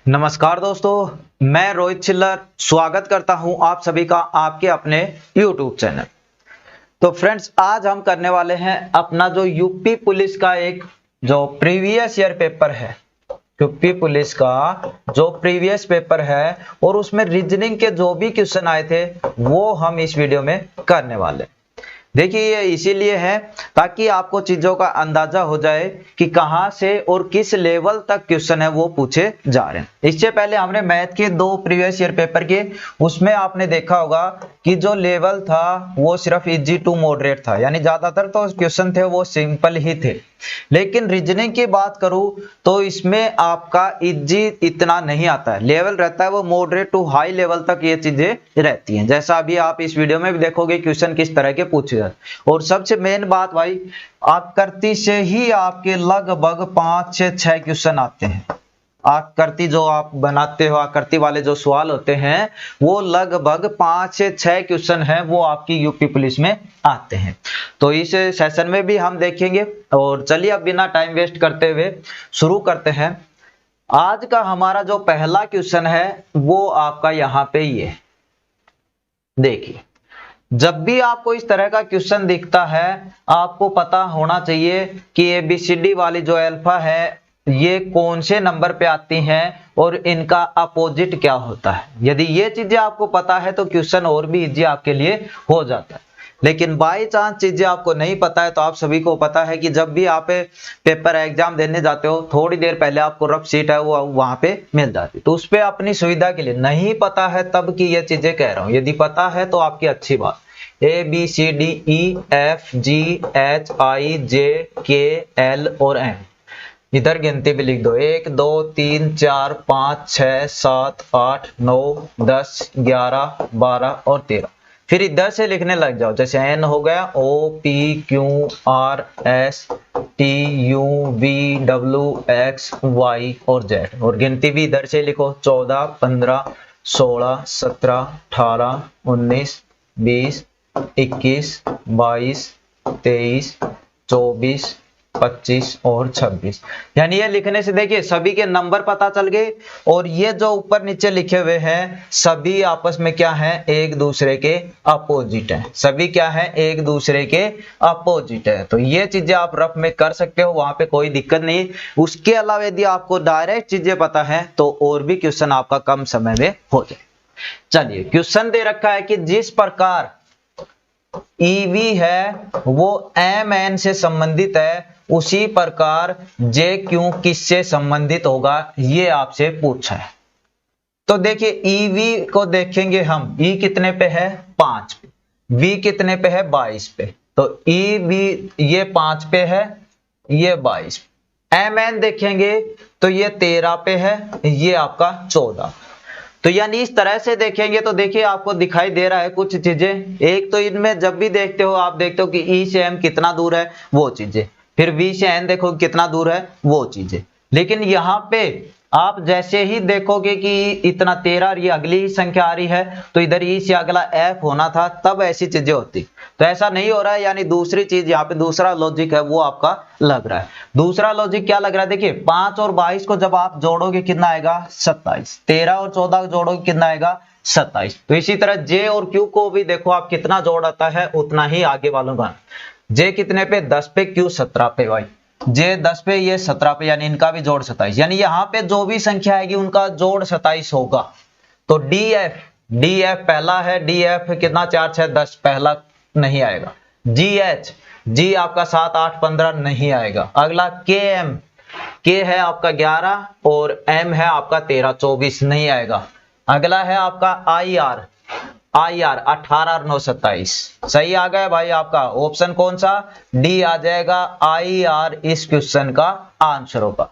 नमस्कार दोस्तों, मैं रोहित चिल्लर स्वागत करता हूं आप सभी का आपके अपने YouTube चैनल। तो फ्रेंड्स, आज हम करने वाले हैं अपना जो यूपी पुलिस का एक जो प्रीवियस ईयर पेपर है, यूपी पुलिस का जो प्रीवियस पेपर है और उसमें रीजनिंग के जो भी क्वेश्चन आए थे वो हम इस वीडियो में करने वाले। देखिए, ये इसीलिए है ताकि आपको चीजों का अंदाजा हो जाए कि कहां से और किस लेवल तक क्वेश्चन है वो पूछे जा रहे हैं। इससे पहले हमने मैथ के दो प्रीवियस ईयर पेपर के उसमें आपने देखा होगा कि जो लेवल था वो सिर्फ इजी टू मॉडरेट था, यानी ज्यादातर तो क्वेश्चन थे वो सिंपल ही थे। लेकिन रीजनिंग की बात करूं तो इसमें आपका इजी इतना नहीं आता है, लेवल रहता है वो मॉडरेट टू हाई लेवल तक ये चीजें रहती हैं। जैसा अभी आप इस वीडियो में भी देखोगे क्वेश्चन किस तरह के पूछे जाते। और सबसे मेन बात भाई, आकृति से ही आपके लगभग 5 से 6 क्वेश्चन आते हैं। आकृति जो आप बनाते हो, आकृति वाले जो सवाल होते हैं वो लगभग 5 से 6 क्वेश्चन है वो आपकी यूपी पुलिस में आते हैं। तो इस सेशन में भी हम देखेंगे। और चलिए अब बिना टाइम वेस्ट करते हुए शुरू करते हैं। आज का हमारा जो पहला क्वेश्चन है वो आपका यहाँ पे ये देखिए। जब भी आपको इस तरह का क्वेश्चन दिखता है आपको पता होना चाहिए कि ABCD वाली जो अल्फा है ये कौन से नंबर पे आती हैं और इनका अपोजिट क्या होता है। यदि ये चीजें आपको पता है तो क्वेश्चन और भी इजी आपके लिए हो जाता है। लेकिन बाई चांस चीजें आपको नहीं पता है तो आप सभी को पता है कि जब भी आप पेपर एग्जाम देने जाते हो थोड़ी देर पहले आपको रफ शीट है वो वहां पे मिल जाती है। तो उस पर अपनी सुविधा के लिए, नहीं पता है तब की ये चीजें कह रहा हूं, यदि पता है तो आपकी अच्छी बात। ABCDEFGHIJKL और M, इधर गिनती भी लिख दो। 1 2 3 4 5 6 7 8 9 10 11 12 और 13। फिर इधर से लिखने लग जाओ, जैसे N हो गया OPQRSTUVWXY और Z, और गिनती भी इधर से लिखो। 14 15 16 17 18 19 20 21 22 23 24 25 और 26। यानी ये लिखने से देखिए सभी के नंबर पता चल गए। और ये जो ऊपर नीचे लिखे हुए हैं सभी आपस में क्या है, एक दूसरे के अपोजिट है। सभी क्या है, एक दूसरे के अपोजिट है। तो ये चीजें आप रफ में कर सकते हो, वहां पे कोई दिक्कत नहीं। उसके अलावा यदि आपको डायरेक्ट चीजें पता है तो और भी क्वेश्चन आपका कम समय में हो जाए। चलिए, क्वेश्चन दे रखा है कि जिस प्रकार EV है वो MN से संबंधित है उसी प्रकार JQ किससे संबंधित होगा, ये आपसे पूछा है। तो देखिए EV को देखेंगे हम, E कितने पे है 5 पे, V कितने पे है 22 पे। तो EV ये 5 पे है, ये 22 पे। MN देखेंगे तो ये 13 पे है, ये आपका 14। तो यानी इस तरह से देखेंगे तो देखिए आपको दिखाई दे रहा है कुछ चीजें। एक तो इनमें जब भी देखते हो आप देखते हो कि E से M कितना दूर है वो चीजें, फिर V से N देखो कितना दूर है वो चीजें। लेकिन यहाँ पे आप जैसे ही देखोगे कि इतना 13 और ये अगली संख्या आ रही है तो इधर E से अगला F होना था, तब ऐसी चीजें होती। तो ऐसा नहीं हो रहा है, यानी दूसरी चीज यहाँ पे दूसरा लॉजिक है वो आपका लग रहा है। दूसरा लॉजिक क्या लग रहा है, देखिए 5 और 22 को जब आप जोड़ोगे कितना आएगा 27, 13 और 14 को जोड़ोगे कितना आएगा 27। तो इसी तरह J और Q को भी देखो आप कितना जोड़ आता है उतना ही आगे वालों का। J कितने पे 10 पे, Q 17 पे। भाई J 10 पे, ये 17 पे, यानी इनका भी जोड़ 27। यानी यहाँ पे जो भी संख्या आएगी उनका जोड़ 27 होगा। तो DF पहला है, DF कितना 4 6 10 पहला नहीं आएगा। GH, G आपका 7 8 15 नहीं आएगा। अगला KM, K है आपका 11 और M है आपका 13 24 नहीं आएगा। अगला है आपका IR 18 और 9 27। सही आ गया भाई, आपका ऑप्शन कौन सा, डी आ जाएगा। IR इस क्वेश्चन का आंसर होगा।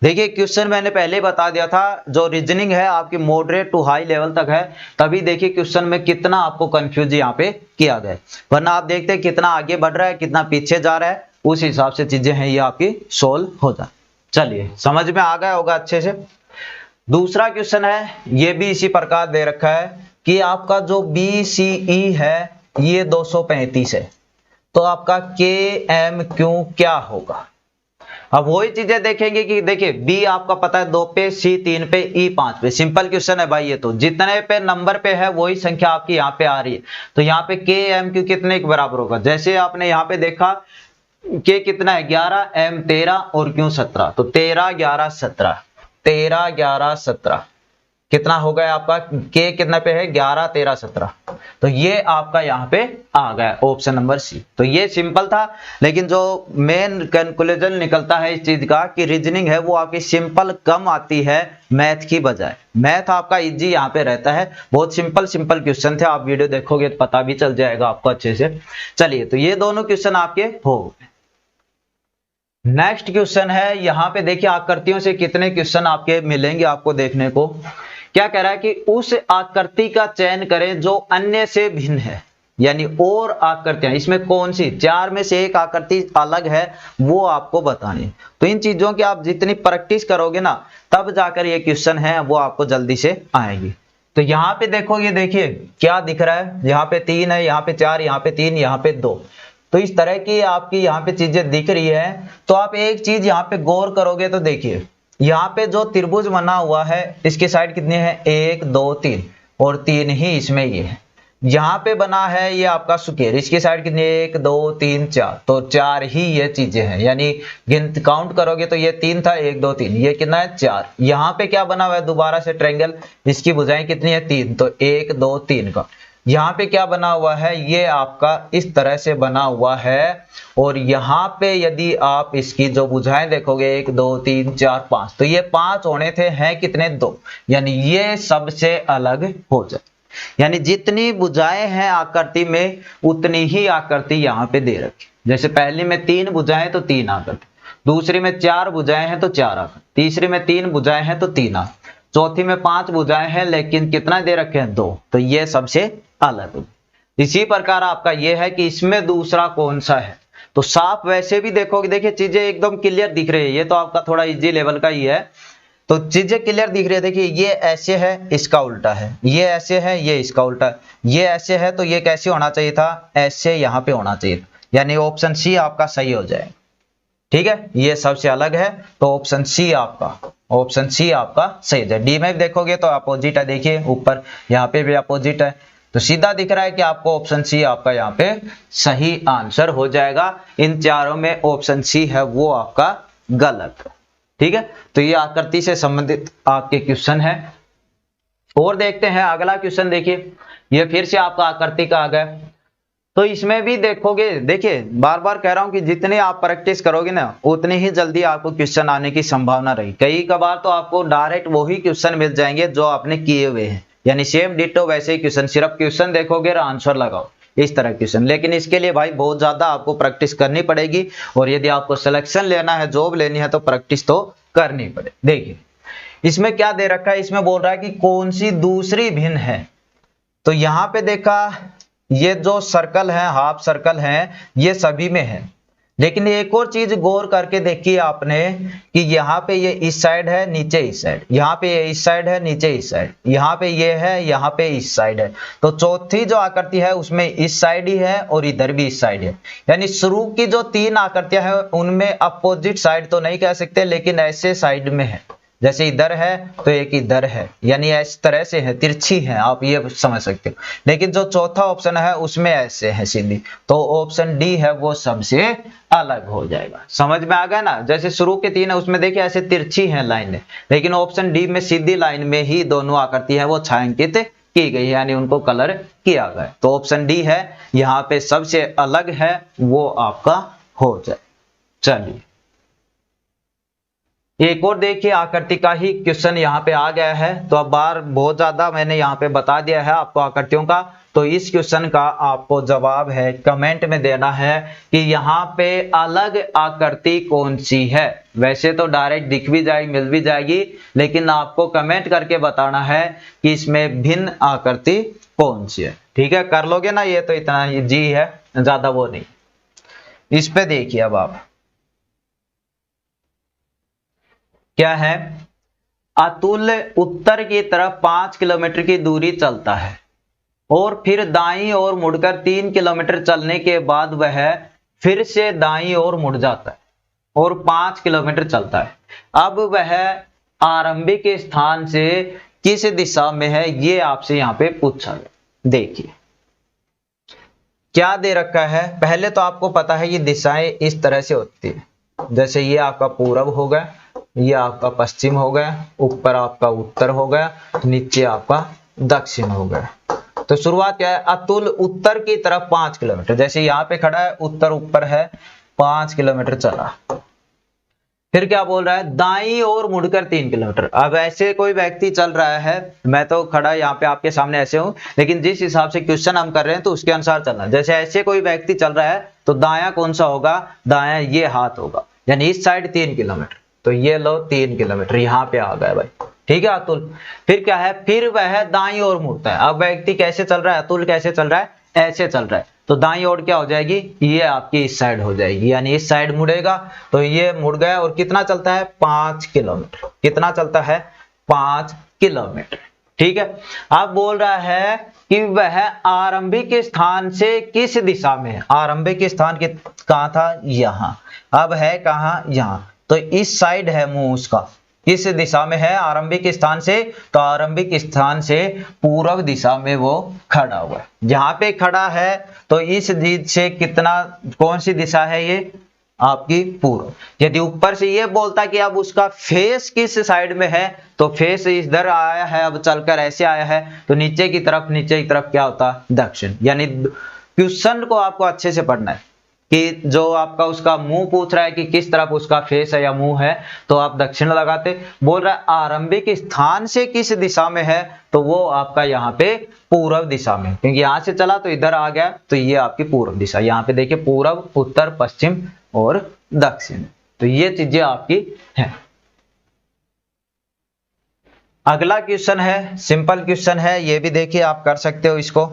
देखिए क्वेश्चन मैंने पहले बता दिया था, जो रीजनिंग है आपकी मॉडरेट टू हाई लेवल तक है, तभी देखिए क्वेश्चन में कितना आपको कंफ्यूज यहाँ पे किया गया। वरना आप देखते हैं कितना आगे बढ़ रहा है कितना पीछे जा रहा है, उस हिसाब से चीजें हैं ये आपकी सोल्व हो जाए। चलिए, समझ में आ गया होगा अच्छे से। दूसरा क्वेश्चन है, ये भी इसी प्रकार दे रखा है कि आपका जो BCE है ये 235 है, तो आपका KMQ क्या होगा। अब वही चीजें देखेंगे कि देखिए बी आपका पता है 2 पे, सी 3 पे, ई 5 पे। सिंपल क्वेश्चन है भाई ये तो, जितने पे नंबर पे है वही संख्या आपकी यहाँ पे आ रही है। तो यहाँ पे के एम क्यू कितने के बराबर होगा, जैसे आपने यहाँ पे देखा के कितना है 11, एम 13 और क्यू 17, तो 13 11 17, 13 11 17 कितना हो गया आपका, के कितना पे है 11 13 17, तो ये आपका यहाँ पे आ गया ऑप्शन नंबर सी। तो ये सिंपल था, लेकिन जो मेन कंक्लूजन निकलता है इस चीज का कि रीजनिंग है वो आपकी सिंपल कम आती है मैथ की बजाय। मैथ आपका इजी यहाँ पे रहता है, बहुत सिंपल सिंपल क्वेश्चन थे, आप वीडियो देखोगे तो पता भी चल जाएगा आपको अच्छे से। चलिए तो ये दोनों क्वेश्चन आपके हो गए। नेक्स्ट क्वेश्चन है, यहाँ पे देखिए आकृतियों से कितने क्वेश्चन आपके मिलेंगे आपको देखने को। क्या कह रहा है कि उस आकृति का चयन करें जो अन्य से भिन्न है, यानी और आकृतियां, इसमें कौन सी 4 में से एक आकृति अलग है वो आपको बतानी है। तो इन चीजों की आप जितनी प्रैक्टिस करोगे ना तब जाकर ये क्वेश्चन है वो आपको जल्दी से आएगी। तो यहाँ पे देखोगे, देखिए क्या दिख रहा है, यहाँ पे 3 है, यहाँ पे 4, यहाँ पे 3, यहाँ पे 2, तो इस तरह की आपकी यहाँ पे चीजें दिख रही है। तो आप एक चीज यहाँ पे गौर करोगे तो देखिए यहाँ पे जो त्रिभुज बना हुआ है इसकी साइड कितनी है 1 2 3 और 3 ही इसमें ये है। यहाँ पे बना है ये आपका स्क्वायर, इसकी साइड कितनी है 1 2 3 4, तो 4 ही ये चीजें हैं, यानी गिनती काउंट करोगे तो ये 3 था 1 2 3, ये कितना है 4। यहाँ पे क्या बना हुआ है दोबारा से ट्रायंगल, इसकी भुजाएं कितनी है 3, तो 1 2 3 का। यहाँ पे क्या बना हुआ है, ये आपका इस तरह से बना हुआ है, और यहाँ पे यदि आप इसकी जो भुजाएं देखोगे 1 2 3 4 5, तो ये 5 होने थे, हैं कितने 2, यानी ये सबसे अलग हो जाए। यानी जितनी भुजाएं हैं आकृति में उतनी ही आकृति यहाँ पे दे रखी। जैसे पहली में 3 भुजाएं तो 3 आकृति, दूसरी में 4 भुजाएं हैं तो 4 आकृति, तीसरी में 3 भुजाएं हैं तो 3 आकृति, चौथी में 5 भुजाएं हैं लेकिन कितना दे रखे हैं 2, तो ये सबसे अलग। इसी प्रकार आपका ये है कि इसमें दूसरा कौन सा है, तो साफ वैसे भी देखोगे, देखिए चीजें एकदम क्लियर दिख रही है, ये तो आपका थोड़ा इजी लेवल का ही है, तो चीजें क्लियर दिख रही है। देखिए ये ऐसे है इसका उल्टा है, ये ऐसे है ये इसका उल्टा है, ये ऐसे है तो ये कैसे होना चाहिए था, ऐसे यहाँ पे होना चाहिए था, यानी ऑप्शन सी आपका सही हो जाएगा। ठीक है, ये सबसे अलग है, तो ऑप्शन सी आपका सही है। डी में भी देखोगे तो अपोजिट है, देखिए ऊपर यहाँ पे भी अपोजिट है, तो सीधा दिख रहा है कि आपको ऑप्शन सी आपका यहाँ पे सही आंसर हो जाएगा। इन चारों में ऑप्शन सी है वो आपका गलत। ठीक है, तो ये आकृति से संबंधित आपके क्वेश्चन है। और देखते हैं अगला क्वेश्चन, देखिए ये फिर से आपका आकृति का आ गया। तो इसमें भी देखोगे, देखिए बार बार कह रहा हूं कि जितने आप प्रैक्टिस करोगे ना उतनी ही जल्दी आपको क्वेश्चन आने की संभावना रही। कई कबार तो आपको डायरेक्ट वही क्वेश्चन मिल जाएंगे जो आपने किए हुए हैं, यानी सेम डिटो वैसे ही क्वेश्चन, सिर्फ क्वेश्चन देखोगे और आंसर लगाओ, इस तरह क्वेश्चन। लेकिन इसके लिए भाई बहुत ज्यादा आपको प्रैक्टिस करनी पड़ेगी, और यदि आपको सिलेक्शन लेना है, जॉब लेनी है, तो प्रैक्टिस तो करनी पड़े। देखिए इसमें क्या दे रखा है, इसमें बोल रहा है कि कौन सी दूसरी भिन्न है। तो यहां पे देखा ये जो सर्कल है, हाफ सर्कल है, ये सभी में है, लेकिन एक और चीज गौर करके देखिए आपने कि यहाँ पे ये इस साइड है, नीचे इस साइड, यहाँ पे ये इस साइड है, नीचे इस साइड, यहाँ पे ये है, यहाँ पे इस साइड है। तो चौथी जो आकृति है उसमें इस साइड ही है और इधर भी इस साइड है, यानी शुरू की जो 3 आकृतियां हैं उनमें अपोजिट साइड तो नहीं कह सकते, लेकिन ऐसे साइड में है, जैसे इधर है तो एक इधर है, यानी इस तरह से है, तिरछी है, आप ये समझ सकते हो। लेकिन जो चौथा ऑप्शन है उसमें ऐसे है सीधी, तो ऑप्शन डी है वो सबसे अलग हो जाएगा। समझ में आ गया ना, जैसे शुरू के 3 है उसमें देखिए ऐसे तिरछी है लाइनें, लेकिन ऑप्शन डी में सीधी लाइन में ही दोनों आकृति है वो छायांकित की गई, यानी उनको कलर किया गया। तो ऑप्शन डी है यहाँ पे सबसे अलग है, वो आपका हो जाए। चलिए एक और देखिए आकृति का ही क्वेश्चन यहाँ पे आ गया है। तो अब बार बहुत ज्यादा मैंने यहाँ पे बता दिया है आपको आकृतियों का, तो इस क्वेश्चन का आपको जवाब है कमेंट में देना है कि यहाँ पे अलग आकृति कौन सी है। वैसे तो डायरेक्ट दिख भी जाएगी, मिल भी जाएगी, लेकिन आपको कमेंट करके बताना है कि इसमें भिन्न आकृति कौन सी है। ठीक है, कर लोगे ना, ये तो इतना जी है, ज्यादा वो नहीं। इस पे देखिए अब आप क्या है, अतुल उत्तर की तरफ 5 किलोमीटर की दूरी चलता है और फिर दाईं ओर मुड़कर 3 किलोमीटर चलने के बाद वह फिर से दाईं ओर मुड़ जाता है। और 5 किलोमीटर चलता है। अब वह आरंभिक स्थान से किस दिशा में है, ये आपसे यहाँ पे पूछा गया। देखिए क्या दे रखा है, पहले तो आपको पता है ये दिशाएं इस तरह से होती है, जैसे ये आपका पूरब हो गया, ये आपका पश्चिम हो गया, ऊपर आपका उत्तर हो गया, नीचे आपका दक्षिण हो गया। तो शुरुआत क्या है, अतुल उत्तर की तरफ 5 किलोमीटर, जैसे यहाँ पे खड़ा है, उत्तर ऊपर है, 5 किलोमीटर चला। फिर क्या बोल रहा है, दाईं ओर मुड़कर 3 किलोमीटर। अब ऐसे कोई व्यक्ति चल रहा है, मैं तो खड़ा यहाँ पे आपके सामने ऐसे हूं, लेकिन जिस हिसाब से क्वेश्चन हम कर रहे हैं तो उसके अनुसार चलना। जैसे ऐसे कोई व्यक्ति चल रहा है तो दायां कौन सा होगा, दायां ये हाथ होगा, यानी इस साइड 3 किलोमीटर, तो ये लो 3 किलोमीटर यहाँ पे आ गया भाई, ठीक है अतुल। फिर क्या है, फिर वह दाईं ओर मुड़ता है। अब व्यक्ति कैसे चल रहा है, अतुल कैसे चल रहा है, ऐसे चल रहा है, तो दाईं ओर क्या हो जाएगी, ये आपकी इस साइड हो जाएगी, यानी इस साइड मुड़ेगा, तो ये मुड़ गया। और कितना चलता है, 5 किलोमीटर। कितना चलता है, 5 किलोमीटर, ठीक है। अब बोल रहा है कि वह आरंभिक स्थान से किस दिशा में है। आरंभिक स्थान कहाँ था, यहाँ। अब है कहाँ, यहाँ, तो इस साइड है मुंह उसका। किस दिशा में है, आरंभिक स्थान से, तो आरंभिक स्थान से पूर्व दिशा में वो खड़ा हुआ है। जहां पे खड़ा है तो इस से कितना, कौन सी दिशा है ये, आपकी पूर्व। यदि ऊपर से ये बोलता कि अब उसका फेस किस साइड में है, तो फेस इधर आया है, अब चलकर ऐसे आया है, तो नीचे की तरफ क्या होता, दक्षिण। यानी क्वेश्चन को आपको अच्छे से पढ़ना है कि जो आपका उसका मुंह पूछ रहा है कि किस तरफ उसका फेस है या मुंह है, तो आप दक्षिण लगाते। बोल रहा है आरंभिक स्थान से किस दिशा में है, तो वो आपका यहाँ पे पूर्व दिशा में, क्योंकि यहाँ से चला तो इधर आ गया, तो ये आपकी पूर्व दिशा। यहाँ पे देखिए पूर्व, उत्तर, पश्चिम और दक्षिण, तो ये चीजें आपकी है। अगला क्वेश्चन है, सिंपल क्वेश्चन है, ये भी देखिए आप कर सकते हो इसको।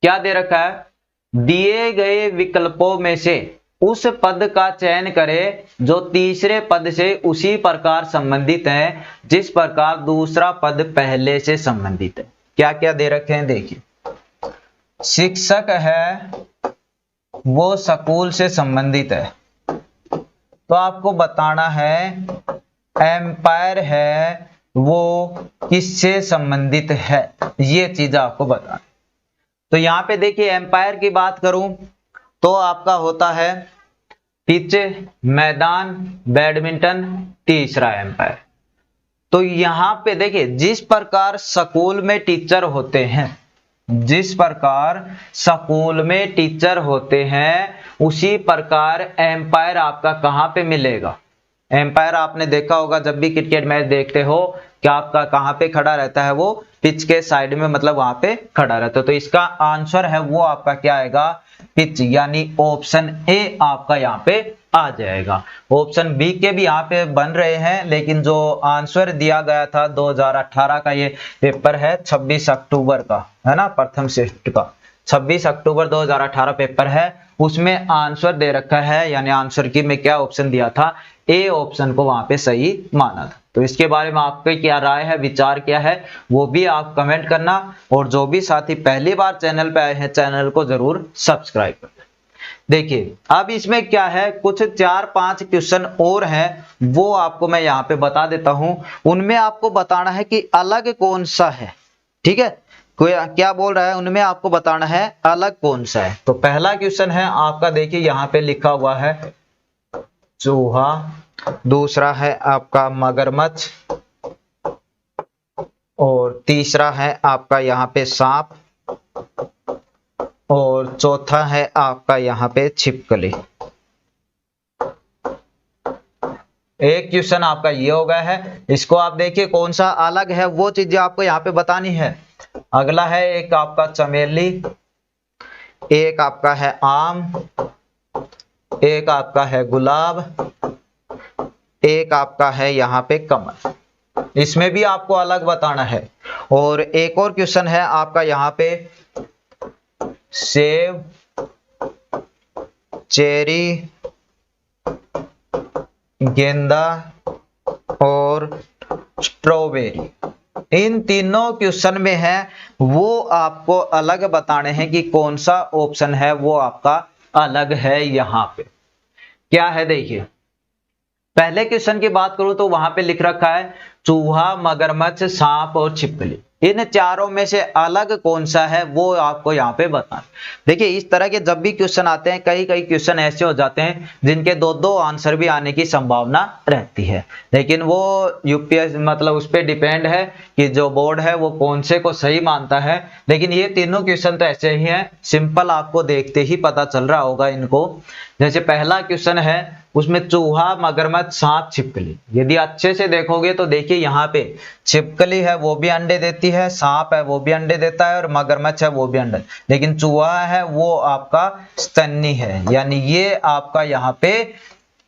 क्या दे रखा है, दिए गए विकल्पों में से उस पद का चयन करें जो तीसरे पद से उसी प्रकार संबंधित है जिस प्रकार दूसरा पद पहले से संबंधित है। क्या क्या दे रखे हैं, देखिए। शिक्षक है वो स्कूल से संबंधित है, तो आपको बताना है एम्पायर है वो किससे संबंधित है, ये चीज आपको बताना। तो यहां पे देखिए एम्पायर की बात करूं तो आपका होता है पिच, मैदान, बैडमिंटन, तीसरा एम्पायर। तो यहां पे देखिए जिस प्रकार स्कूल में टीचर होते हैं, जिस प्रकार स्कूल में टीचर होते हैं, उसी प्रकार एम्पायर आपका कहां पे मिलेगा। एम्पायर आपने देखा होगा जब भी क्रिकेट मैच देखते हो कि आपका कहां पे खड़ा रहता है, वो पिच के साइड में, मतलब वहां पे खड़ा रहता है। तो इसका आंसर है वो आपका क्या आएगा, पिच, यानी ऑप्शन ए आपका यहाँ पे आ जाएगा। ऑप्शन बी के भी यहाँ पे बन रहे हैं, लेकिन जो आंसर दिया गया था 2018 का ये पेपर है, 26 अक्टूबर का है ना, प्रथम शिफ्ट का 26 अक्टूबर 2018 पेपर है, उसमें आंसर दे रखा है, यानी आंसर की में क्या ऑप्शन दिया था, ए ऑप्शन को वहां पे सही माना था। तो इसके बारे में आपके क्या राय है, विचार क्या है, वो भी आप कमेंट करना। और जो भी साथी पहली बार चैनल पे आए हैं, चैनल को जरूर सब्सक्राइब करना। देखिए अब इसमें क्या है, कुछ 4-5 क्वेश्चन और हैं, वो आपको मैं यहाँ पे बता देता हूं। उनमें आपको बताना है कि अलग कौन सा है, ठीक है। कोई क्या बोल रहा है, उनमें आपको बताना है अलग कौन सा है। तो पहला क्वेश्चन है आपका, देखिए यहाँ पे लिखा हुआ है चूहा, दूसरा है आपका मगरमच्छ, और तीसरा है आपका यहाँ पे सांप, और चौथा है आपका यहाँ पे छिपकली। एक क्वेश्चन आपका ये हो गया है, इसको आप देखिए कौन सा अलग है, वो चीजें आपको यहाँ पे बतानी है। अगला है एक आपका चमेली, एक आपका है आम, एक आपका है गुलाब, एक आपका है यहाँ पे कमल। इसमें भी आपको अलग बताना है। और एक और क्वेश्चन है आपका यहाँ पे सेब, चेरी, गेंदा और स्ट्रॉबेरी। इन तीनों क्वेश्चन में है, वो आपको अलग बताने हैं कि कौन सा ऑप्शन है वो आपका अलग है यहाँ पे। क्या है देखिए, पहले क्वेश्चन की बात करूं तो वहां पे लिख रखा है चूहा, मगरमच्छ, सांप और छिपकली। इन चारों में से अलग कौन सा है वो आपको यहाँ पे बताना। देखिए इस तरह के जब भी क्वेश्चन आते हैं, कई कई क्वेश्चन ऐसे हो जाते हैं जिनके दो दो आंसर भी आने की संभावना रहती है, लेकिन वो यूपीएस मतलब उस पर डिपेंड है कि जो बोर्ड है वो कौन से को सही मानता है। लेकिन ये तीनों क्वेश्चन तो ऐसे ही हैं, सिंपल, आपको देखते ही पता चल रहा होगा इनको। जैसे पहला क्वेश्चन है उसमें चूहा, मगरमच्छ, सांप, छिपकली। यदि अच्छे से देखोगे तो देखिए यहाँ पे छिपकली है वो भी अंडे देती है, सांप है वो भी अंडे देता है और मगरमच्छ है वो भी अंडे, लेकिन चूहा है वो आपका स्तनी है, यानी ये आपका यहाँ पे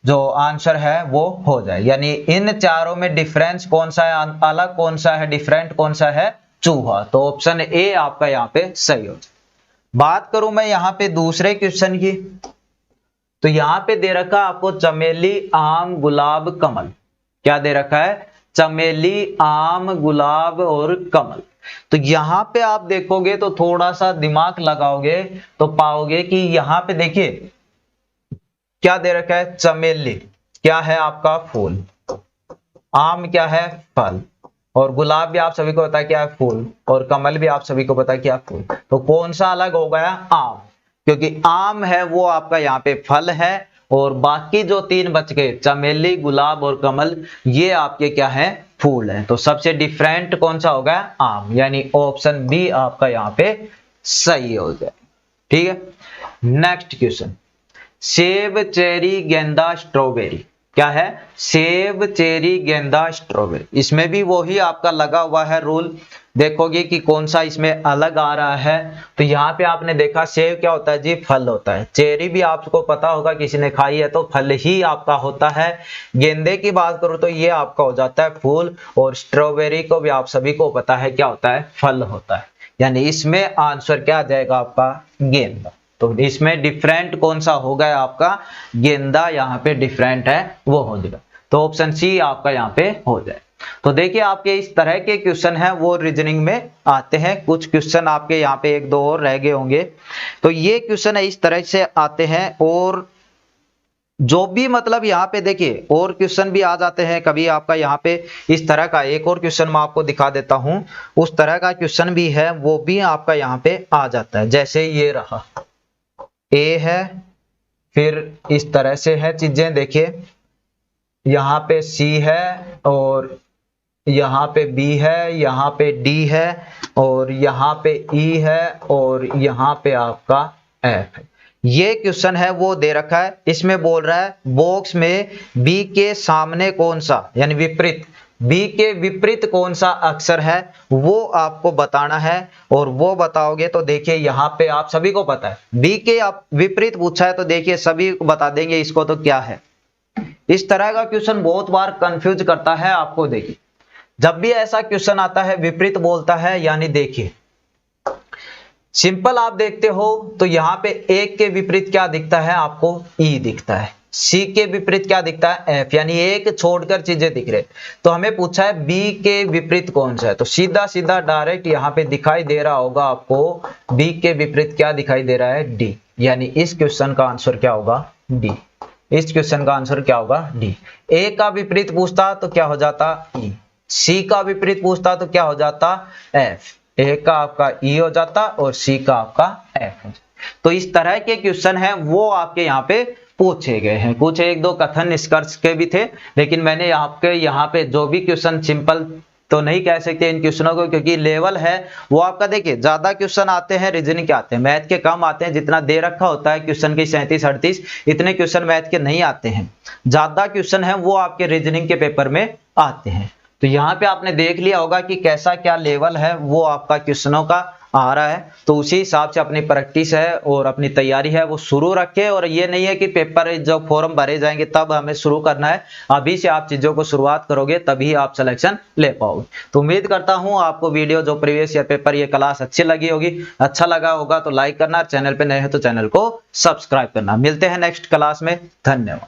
जो आंसर है वो हो जाए। यानी इन चारों में डिफरेंस कौन सा है, अलग कौन सा है, डिफरेंट कौन सा है, चूहा। तो ऑप्शन ए आपका यहाँ पे सही हो जाए। बात करूं मैं यहाँ पे दूसरे क्वेश्चन की, तो यहां पे दे रखा है आपको चमेली, आम, गुलाब, कमल। क्या दे रखा है, चमेली, आम, गुलाब और कमल। तो यहां पे आप देखोगे तो थोड़ा सा दिमाग लगाओगे तो पाओगे कि यहां पे देखिए क्या दे रखा है, चमेली क्या है आपका फूल, आम क्या है फल, और गुलाब भी आप सभी को पता है क्या है फूल, और कमल भी आप सभी को पता है क्या फूल। तो कौन सा अलग हो गया, आम, क्योंकि आम है वो आपका यहाँ पे फल है, और बाकी जो तीन बच गए चमेली, गुलाब और कमल, ये आपके क्या है, फूल है। तो सबसे डिफरेंट कौन सा होगा, आम, यानी ऑप्शन बी आपका यहाँ पे सही हो जाए। ठीक है, नेक्स्ट क्वेश्चन, सेब, चेरी, गेंदा, स्ट्रॉबेरी। क्या है, सेब, चेरी, गेंदा, स्ट्रॉबेरी। इसमें भी वही आपका लगा हुआ है रूल, देखोगे कि कौन सा इसमें अलग आ रहा है। तो यहाँ पे आपने देखा सेब क्या होता है जी, फल होता है। चेरी भी आपको पता होगा, किसी ने खाई है तो फल ही आपका होता है। गेंदे की बात करूं तो ये आपका हो जाता है फूल, और स्ट्रॉबेरी को भी आप सभी को पता है क्या होता है, फल होता है। यानी इसमें आंसर क्या आ जाएगा आपका, गेंदा। तो इसमें डिफरेंट कौन सा हो गया आपका, गेंदा यहाँ पे डिफरेंट है वो हो जाएगा। तो ऑप्शन सी आपका यहाँ पे हो जाए। तो देखिए आपके इस तरह के क्वेश्चन हैं वो रीजनिंग में आते हैं। कुछ क्वेश्चन आपके यहाँ पे एक दो और रह गए होंगे, तो ये क्वेश्चन इस तरह से आते हैं। और जो भी मतलब यहाँ पे देखिए और क्वेश्चन भी आ जाते हैं कभी आपका यहाँ पे इस तरह का। एक और क्वेश्चन मैं आपको दिखा देता हूं, उस तरह का क्वेश्चन भी है, वो भी आपका यहाँ पे आ जाता है। जैसे ये रहा, ए है, फिर इस तरह से है चीजें, देखिए यहाँ पे सी है, और यहाँ पे बी है, यहाँ पे डी है, और यहाँ पे ई है, और यहाँ पे आपका एफ है। ये क्वेश्चन है वो दे रखा है, इसमें बोल रहा है बॉक्स में बी के सामने कौन सा, यानी विपरीत, बी के विपरीत कौन सा अक्षर है वो आपको बताना है। और वो बताओगे तो देखिए यहाँ पे आप सभी को पता है, बी के आप विपरीत पूछा है तो देखिए सभी बता देंगे इसको तो क्या है। इस तरह का क्वेश्चन बहुत बार कंफ्यूज करता है आपको। देखिए जब भी ऐसा क्वेश्चन आता है विपरीत बोलता है, यानी देखिए सिंपल आप देखते हो तो यहाँ पे एक के विपरीत क्या दिखता है आपको, ई दिखता है। सी के विपरीत क्या दिखता है, एफ, यानी एक छोड़कर चीजें दिख रहे। तो हमें पूछा है बी के विपरीत कौन सा है, तो सीधा सीधा डायरेक्ट यहाँ पे दिखाई दे रहा होगा आपको, बी के विपरीत क्या दिखाई दे रहा है, डी। यानी इस क्वेश्चन का आंसर क्या होगा, डी। इस क्वेश्चन का आंसर क्या होगा, डी। ए का विपरीत पूछता तो क्या हो जाता, ई। सी का विपरीत पूछता तो क्या हो जाता, एफ। ए का आपका ई हो जाता और सी का आपका एफ हो जाता। तो इस तरह के क्वेश्चन है वो आपके यहाँ पे पूछे गए हैं। कुछ एक दो कथन निष्कर्ष के भी थे, लेकिन मैंने आपके यहाँ पे जो भी क्वेश्चन, सिंपल तो नहीं कह सकते इन क्वेश्चनों को क्योंकि लेवल है वो आपका, देखिए ज्यादा क्वेश्चन आते हैं रीजनिंग के आते हैं, मैथ के कम आते हैं। जितना दे रखा होता है क्वेश्चन के 37-38 इतने क्वेश्चन मैथ के नहीं आते हैं। ज्यादा क्वेश्चन है वो आपके रीजनिंग के पेपर में आते हैं। तो यहाँ पे आपने देख लिया होगा कि कैसा क्या लेवल है वो आपका क्वेश्चनों का आ रहा है। तो उसी हिसाब से अपनी प्रैक्टिस है और अपनी तैयारी है वो शुरू रखें। और ये नहीं है कि पेपर जब फॉर्म भरे जाएंगे तब हमें शुरू करना है, अभी से आप चीजों को शुरुआत करोगे तभी आप सिलेक्शन ले पाओगे। तो उम्मीद करता हूं आपको वीडियो जो प्रीवियस ईयर पेपर ये क्लास अच्छी लगी होगी। अच्छा लगा होगा तो लाइक करना, चैनल पे नए हैं तो चैनल को सब्सक्राइब करना। मिलते हैं नेक्स्ट क्लास में, धन्यवाद।